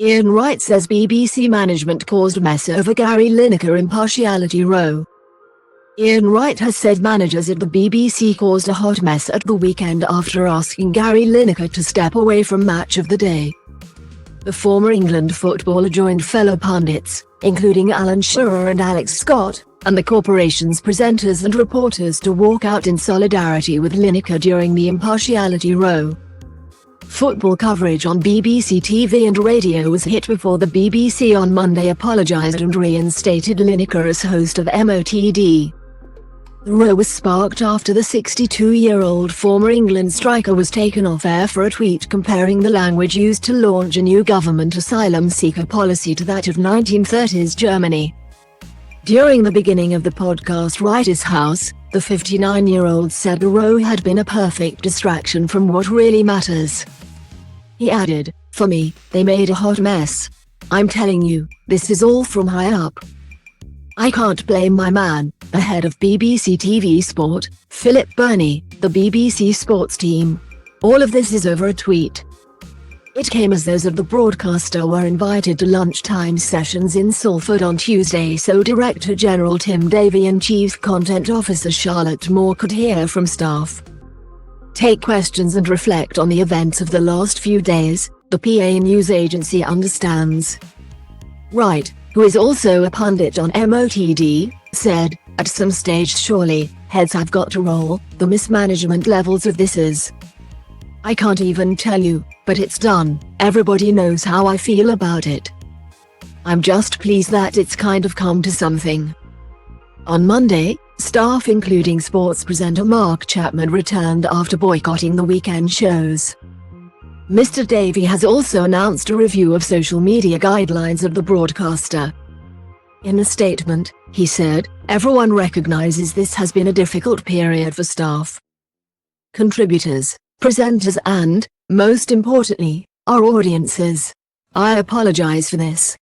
Ian Wright says BBC management caused mess over Gary Lineker impartiality row. Ian Wright has said managers at the BBC caused a hot mess at the weekend after asking Gary Lineker to step away from Match of the Day. The former England footballer joined fellow pundits, including Alan Shearer and Alex Scott, and the corporation's presenters and reporters to walk out in solidarity with Lineker during the impartiality row. Football coverage on BBC TV and radio was hit before the BBC on Monday apologised and reinstated Lineker as host of MOTD. The row was sparked after the 62-year-old former England striker was taken off air for a tweet comparing the language used to launch a new government asylum seeker policy to that of 1930s Germany. During the beginning of the podcast Wright's House, the 59-year-old said the row had been a perfect distraction from what really matters. He added, "For me, they made a hot mess. I'm telling you, this is all from high up. I can't blame my man," the head of BBC TV Sport, Philip Burney, the BBC Sports team. "All of this is over a tweet." It came as those of the broadcaster were invited to lunchtime sessions in Salford on Tuesday so Director General Tim Davie and Chief Content Officer Charlotte Moore could hear from staff, take questions and reflect on the events of the last few days, the PA news agency understands. Wright, who is also a pundit on MOTD, said, "At some stage surely, heads have got to roll. The mismanagement levels of this is... I can't even tell you, but it's done. Everybody knows how I feel about it. I'm just pleased that it's kind of come to something." On Monday, staff including sports presenter Mark Chapman returned after boycotting the weekend shows. Mr. Davie has also announced a review of social media guidelines of the broadcaster. In a statement, he said, "Everyone recognizes this has been a difficult period for staff, contributors, presenters and, most importantly, our audiences. I apologize for this.